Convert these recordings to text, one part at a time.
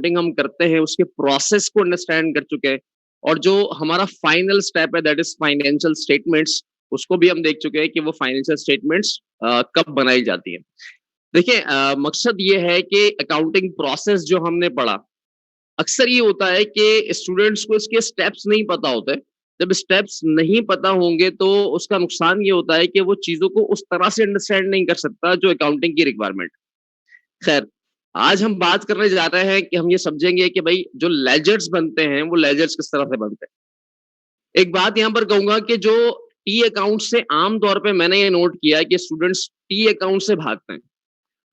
Accounting हम करते हैं उसके प्रोसेस को अंडरस्टैंड कर चुके हैं, और जो हमारा फाइनल स्टेप है दैट इज फाइनेंशियल स्टेटमेंट्स, उसको भी हम देख चुके हैं कि वो फाइनेंशियल स्टेटमेंट्स कब बनाई जाती है। देखिए मकसद ये है कि अकाउंटिंग प्रोसेस जो हमने पढ़ा, अक्सर ये होता है कि स्टूडेंट्स को इसके स्टेप्स नहीं पता होते। जब स्टेप्स नहीं पता होंगे तो उसका नुकसान ये होता है कि वो चीज़ों को उस तरह से अंडरस्टैंड नहीं कर सकता जो अकाउंटिंग की रिक्वायरमेंट। खैर, आज हम बात करने जा रहे हैं कि हम ये समझेंगे कि भई जो लेजर्स बनते हैं, वो लेजर्स किस तरह से बनते हैं। एक बात यहाँ पर कहूँगा कि जो टी अकाउंट से आम तौर पे मैंने ये नोट किया है कि स्टूडेंट्स टी अकाउंट से भागते हैं।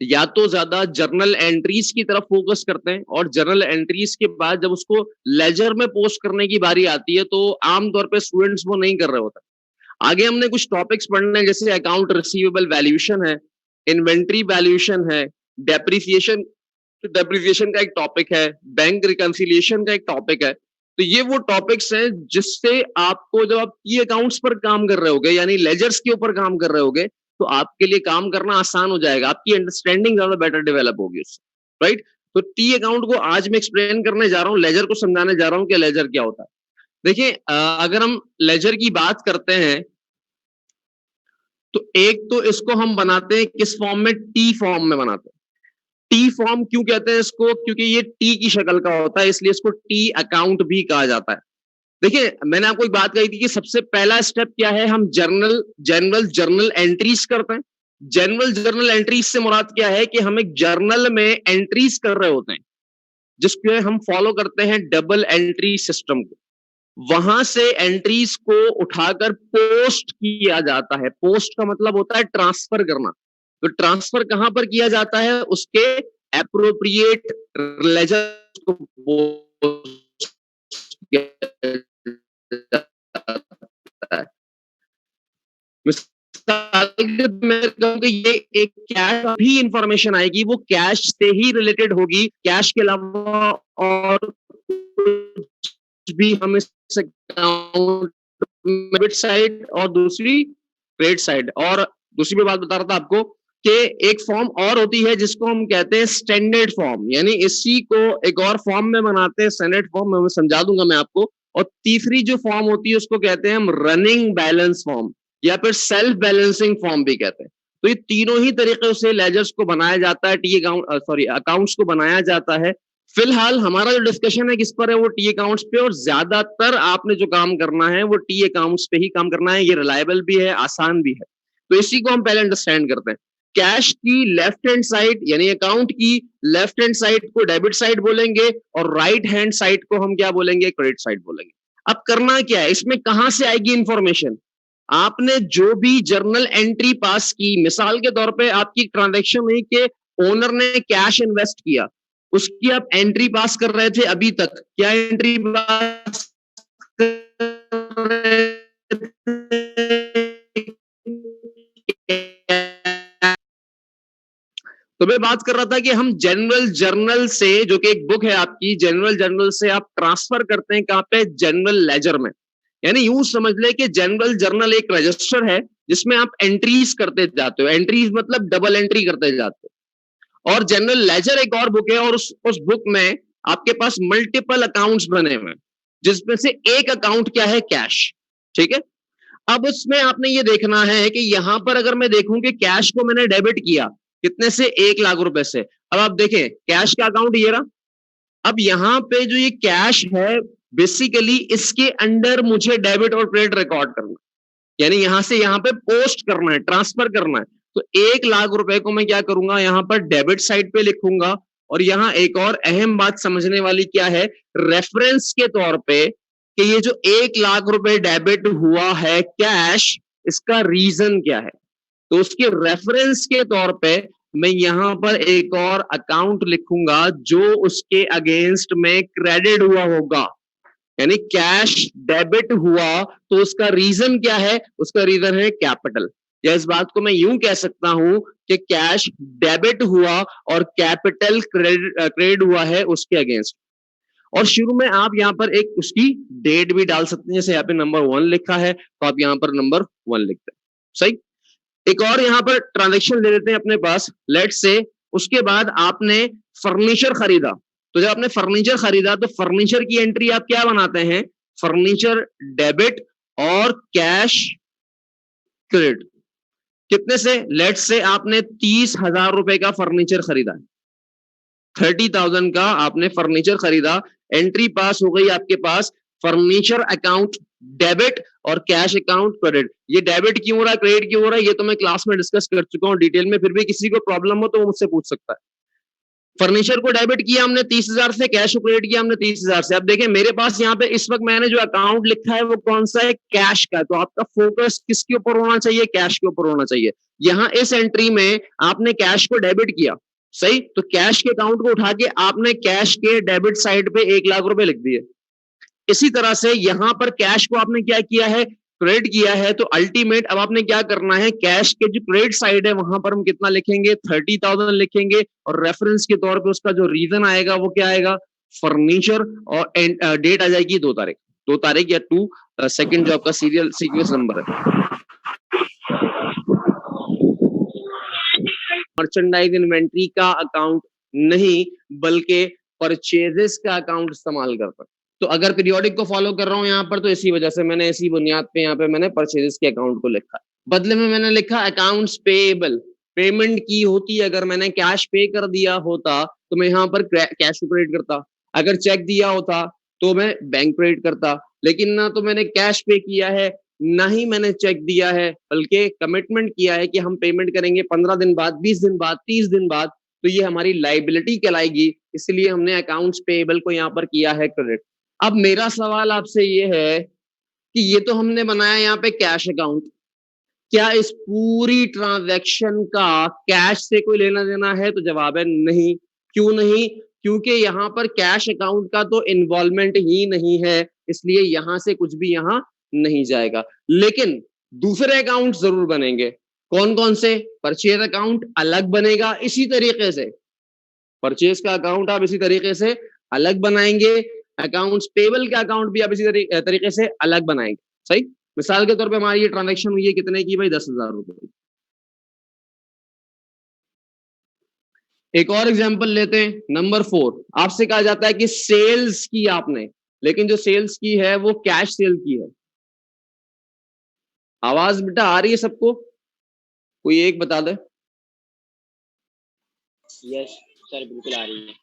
या तो ज्यादा जर्नल एंट्रीज की तरफ फोकस करते हैं, और जर्नल एंट्रीज के बाद जब उसको लेजर में पोस्ट करने की बारी आती है तो आमतौर पे स्टूडेंट्स वो नहीं कर रहे होते। आगे हमने कुछ टॉपिक्स पढ़ने हैं, जैसे अकाउंट रिसीवेबल वैल्यूएशन है, इन्वेंट्री वैल्यूएशन है, डेप्रिसिएशन डेप्रिसिएशन का एक टॉपिक है, बैंक रिकंसिलिएशन का एक टॉपिक है। तो ये वो टॉपिक्स हैं जिससे आपको, जब आप ई अकाउंट्स पर काम कर रहे होगे यानी लेजर्स के ऊपर काम कर रहे होगे, तो आपके लिए काम करना आसान हो जाएगा, आपकी अंडरस्टैंडिंग ज्यादा बेटर डेवलप होगी उससे, राइट। तो टी अकाउंट को आज मैं एक्सप्लेन करने जा रहा हूँ, लेजर को समझाने जा रहा हूँ कि लेजर क्या होता है। देखिए अगर हम लेजर की बात करते हैं तो एक तो इसको हम बनाते हैं किस फॉर्म में, टी फॉर्म में बनाते हैं। टी फॉर्म क्यों कहते हैं इसको, क्योंकि ये टी की शक्ल का होता है, इसलिए इसको टी अकाउंट भी कहा जाता है। देखिए मैंने आपको एक बात कही थी कि सबसे पहला स्टेप क्या है, हम जनरल जर्नल एंट्रीज करते हैं। जनरल जर्नल एंट्रीज से मुराद क्या है कि हम एक जर्नल में एंट्रीज कर रहे होते हैं, जिसके हम फॉलो करते हैं डबल एंट्री सिस्टम को। वहां से एंट्रीज को उठाकर पोस्ट किया जाता है। पोस्ट का मतलब होता है ट्रांसफर करना। तो ट्रांसफर कहां पर किया जाता है, उसके एप्रोप्रिएट लेजर को पोस्ट किया जाता है। मैं कहूँगा ये एक कैश भी इंफॉर्मेशन आएगी, वो कैश से ही रिलेटेड होगी, कैश के अलावा और कुछ भी हम इस अकाउंट डेबिट साइड और दूसरी क्रेडिट साइड। और दूसरी बात बता रहा था आपको कि एक फॉर्म और होती है जिसको हम कहते हैं स्टैंडर्ड फॉर्म, यानी इसी को एक और फॉर्म में बनाते हैं, स्टैंडर्ड फॉर्म में समझा दूंगा मैं आपको। और तीसरी जो फॉर्म होती है उसको कहते हैं हम रनिंग बैलेंस फॉर्म, या फिर सेल्फ बैलेंसिंग फॉर्म भी कहते हैं। तो ये तीनों ही तरीके से लेजर्स को बनाया जाता है, टी अकाउंट अकाउंट्स को बनाया जाता है। फिलहाल हमारा जो डिस्कशन है किस पर है, वो टी अकाउंट्स पे, और ज्यादातर आपने जो काम करना है वो टी अकाउंट्स पे ही काम करना है। ये रिलायबल भी है, आसान भी है। तो इसी को हम पहले अंडरस्टैंड करते हैं। कैश की लेफ्ट हैंड साइड यानी अकाउंट की लेफ्ट हैंड साइड को डेबिट साइड बोलेंगे, और राइट हैंड साइड को हम क्या बोलेंगे, क्रेडिट साइड बोलेंगे। अब करना क्या है, इसमें कहां से आएगी इंफॉर्मेशन, आपने जो भी जर्नल एंट्री पास की, मिसाल के तौर पे आपकी ट्रांजैक्शन हुई कि ओनर ने कैश इन्वेस्ट किया, उसकी आप एंट्री पास कर रहे थे अभी तक, क्या एंट्री पास कर रहे तो मैं बात कर रहा था कि हम जनरल जर्नल से, जो कि एक बुक है आपकी, जनरल जर्नल से आप ट्रांसफर करते हैं कहां पे, जनरल लेजर में। यानी यूं समझ ले कि जनरल जर्नल एक रजिस्टर है जिसमें आप एंट्रीज करते जाते हो, एंट्रीज मतलब डबल एंट्री करते जाते हो। और जनरल लेजर एक और बुक है, और उस बुक में आपके पास मल्टीपल अकाउंट्स बने हुए हैं, जिसमें से एक अकाउंट क्या है, कैश। ठीक है, अब उसमें आपने ये देखना है कि यहां पर अगर मैं देखूं कि कैश को मैंने डेबिट किया कितने से, 1 लाख रुपए से। अब आप देखें कैश का अकाउंट ये रहा। अब यहाँ पे जो ये कैश है, बेसिकली इसके अंडर मुझे डेबिट और क्रेडिट रिकॉर्ड करना, यानी यहां से यहां पे पोस्ट करना है, ट्रांसफर करना है। तो 1 लाख रुपए को मैं क्या करूंगा, यहां पर डेबिट साइड पे लिखूंगा। और यहां एक और अहम बात समझने वाली क्या है, रेफरेंस के तौर पे, कि ये जो 1 लाख रुपए डेबिट हुआ है कैश, इसका रीजन क्या है। तो उसके रेफरेंस के तौर पे मैं यहां पर एक और अकाउंट लिखूंगा जो उसके अगेंस्ट में क्रेडिट हुआ होगा, यानी कैश डेबिट हुआ। तो उसका रीजन क्या है, उसका रीजन है कैपिटल। या इस बात को मैं यूं कह सकता हूं कि कैश डेबिट हुआ और कैपिटल क्रेडिट हुआ है उसके अगेंस्ट। और शुरू में आप यहाँ पर एक उसकी डेट भी डाल सकते हैं, जैसे यहाँ पे नंबर 1 लिखा है तो आप यहाँ पर नंबर 1 लिखते हैं, सही। एक और यहाँ पर ट्रांजेक्शन ले लेते हैं अपने पास, लेट से उसके बाद आपने फर्नीचर खरीदा, तो जब आपने फर्नीचर खरीदा तो फर्नीचर की एंट्री आप क्या बनाते हैं, फर्नीचर डेबिट और कैश क्रेडिट। कितने से, लेट से आपने 30,000 रुपए का फर्नीचर खरीदा, 30,000 का आपने फर्नीचर खरीदा, एंट्री पास हो गई आपके पास, फर्नीचर अकाउंट डेबिट और कैश अकाउंट क्रेडिट। ये डेबिट क्यों हो रहा है, क्रेडिट क्यों हो रहा है, ये तो मैं क्लास में डिस्कस कर चुका हूं डिटेल में, फिर भी किसी को प्रॉब्लम हो तो वो मुझसे पूछ सकता है। फर्नीचर को डेबिट किया हमने 30,000 से, कैश को क्रेडिट किया हमने 30,000 से। अब देखें मेरे पास यहाँ पे इस वक्त मैंने जो अकाउंट लिखा है वो कौन सा है, कैश का। तो आपका फोकस किसके ऊपर होना चाहिए, कैश के ऊपर होना चाहिए। यहाँ इस एंट्री में आपने कैश को डेबिट किया, सही, तो कैश के अकाउंट को उठा के आपने कैश के डेबिट साइड पे 1 लाख रुपए लिख दिए। इसी तरह से यहां पर कैश को आपने क्या किया है, क्रेडिट किया है। तो अल्टीमेट अब आपने क्या करना है, कैश के जो क्रेडिट साइड है वहां पर हम कितना लिखेंगे, 30,000 लिखेंगे, और रेफरेंस के तौर पे उसका जो रीजन आएगा वो क्या आएगा, फर्नीचर, और डेट आ जाएगी 2 तारीख, 2 तारीख या 2 सेकंड जो आपका सीरियल सीक्वेंस नंबर है। मर्चेंडाइज इन्वेंट्री का अकाउंट नहीं बल्कि परचेजेस का अकाउंट इस्तेमाल करता है। तो अगर पीरियोडिक को फॉलो कर रहा हूं यहाँ पर, तो इसी वजह से मैंने इसी बुनियाद पे यहाँ पे मैंने परचेजेस के अकाउंट को लिखा। बदले में मैंने लिखा अकाउंट्स पेएबल, पेमेंट की होती अगर मैंने कैश पे कर दिया होता तो मैं यहाँ पर कैश क्रेडिट करता, अगर चेक दिया होता तो मैं बैंक क्रेडिट करता, लेकिन ना तो मैंने कैश पे किया है ना ही मैंने चेक दिया है, बल्कि कमिटमेंट किया है कि हम पेमेंट करेंगे 15 दिन बाद, 20 दिन बाद, 30 दिन बाद, तो ये हमारी लाइबिलिटी कहलाएगी, इसलिए हमने अकाउंट्स पेएबल को यहाँ पर किया है क्रेडिट। अब मेरा सवाल आपसे ये है कि ये तो हमने बनाया यहाँ पे कैश अकाउंट, क्या इस पूरी ट्रांजैक्शन का कैश से कोई लेना देना है, तो जवाब है नहीं। क्यों नहीं, क्योंकि यहाँ पर कैश अकाउंट का तो इन्वॉल्वमेंट ही नहीं है, इसलिए यहां से कुछ भी यहां नहीं जाएगा। लेकिन दूसरे अकाउंट जरूर बनेंगे, कौन कौन से, परचेज अकाउंट अलग बनेगा इसी तरीके से, परचेज का अकाउंट आप इसी तरीके से अलग बनाएंगे, अकाउंट्स पेबल का अकाउंट भी आप इसी तरीके से अलग बनाएंगे, सही। मिसाल के तौर पे हमारी ये ट्रांजैक्शन हुई है कितने की भाई, 10,000 रुपए। एक और एग्जांपल लेते हैं, नंबर 4, आपसे कहा जाता है कि सेल्स की आपने, लेकिन जो सेल्स की है वो कैश सेल की है। आवाज बेटा आ रही है सबको, कोई एक बता दे। यस सर बिल्कुल आ रही है।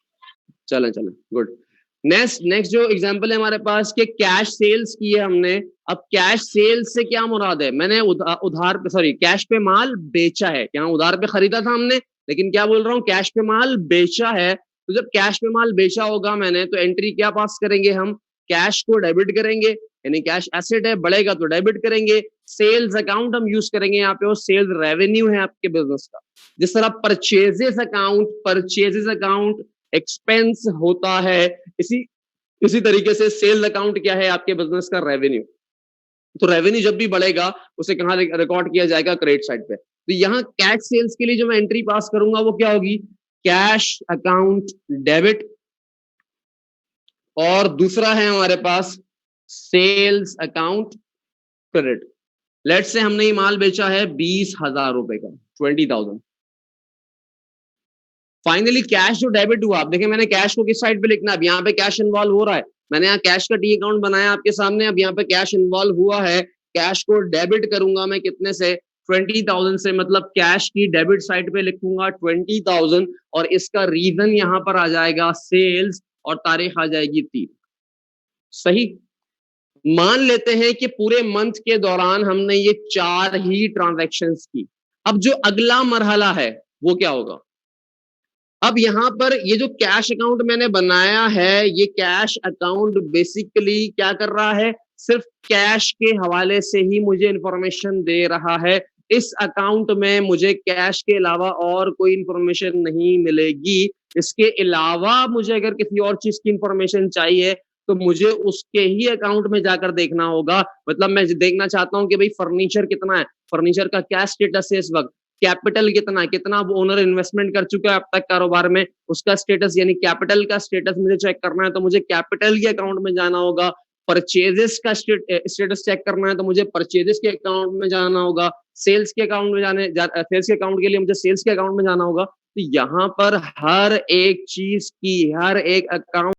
चलें चलें, गुड। नेक्स्ट जो एग्जांपल है हमारे पास कि कैश सेल्स की है हमने। अब कैश सेल्स से क्या मुराद है, मैंने उधार पे, सॉरी, कैश पे माल बेचा है, यहाँ उधार पे खरीदा था हमने, लेकिन क्या बोल रहा हूँ, कैश पे माल बेचा है। तो जब कैश पे माल बेचा होगा मैंने, तो एंट्री क्या पास करेंगे हम, कैश को डेबिट करेंगे, यानी कैश एसेट है, बढ़ेगा तो डेबिट करेंगे। सेल्स अकाउंट हम यूज करेंगे यहाँ पे, वो सेल्स रेवेन्यू है आपके बिजनेस का। जिस तरह परचेजेस अकाउंट एक्सपेंस होता है, इसी तरीके से सेल्स अकाउंट क्या है, आपके बिजनेस का रेवेन्यू। तो रेवेन्यू जब भी बढ़ेगा उसे कहां रिकॉर्ड किया जाएगा, क्रेडिट साइड पे। तो यहाँ कैश सेल्स के लिए जो मैं एंट्री पास करूंगा वो क्या होगी, कैश अकाउंट डेबिट, और दूसरा है हमारे पास सेल्स अकाउंट क्रेडिट। लेट से हमने ये माल बेचा है 20,000 रुपए का, 20,000। फाइनली कैश जो डेबिट हुआ, आप देखें मैंने कैश को किस साइड पे लिखना है, अब यहाँ पे कैश इन्वॉल्व हो रहा है, मैंने यहाँ कैश का टी अकाउंट बनाया आपके सामने, अब यहाँ पे कैश इन्वॉल्व हुआ है, कैश को डेबिट करूंगा मैं कितने से, 20,000 से, मतलब कैश की डेबिट साइड पे लिखूंगा 20,000, और इसका रीजन यहाँ पर आ जाएगा सेल्स, और तारीख आ जाएगी 3, सही। मान लेते हैं कि पूरे मंथ के दौरान हमने ये 4 ही ट्रांजैक्शंस की। अब जो अगला मरहला है वो क्या होगा, अब यहां पर ये जो कैश अकाउंट मैंने बनाया है, ये कैश अकाउंट बेसिकली क्या कर रहा है, सिर्फ कैश के हवाले से ही मुझे इंफॉर्मेशन दे रहा है। इस अकाउंट में मुझे कैश के अलावा और कोई इंफॉर्मेशन नहीं मिलेगी। इसके अलावा मुझे अगर किसी और चीज की इंफॉर्मेशन चाहिए तो मुझे उसके ही अकाउंट में जाकर देखना होगा। मतलब मैं देखना चाहता हूं कि भाई फर्नीचर कितना है, फर्नीचर का क्या स्टेटस है इस वक्त, कैपिटल कितना है, कितना ओनर इन्वेस्टमेंट कर चुका है अब तक कारोबार में, उसका स्टेटस, यानी कैपिटल का स्टेटस मुझे चेक करना है तो मुझे कैपिटल के अकाउंट में जाना होगा। परचेजेस का स्टेटस चेक करना है तो मुझे परचेजेस के अकाउंट में जाना होगा। सेल्स के अकाउंट में सेल्स के अकाउंट के लिए मुझे सेल्स के अकाउंट में जाना होगा। तो यहाँ पर हर एक चीज़ की, हर एक अकाउंट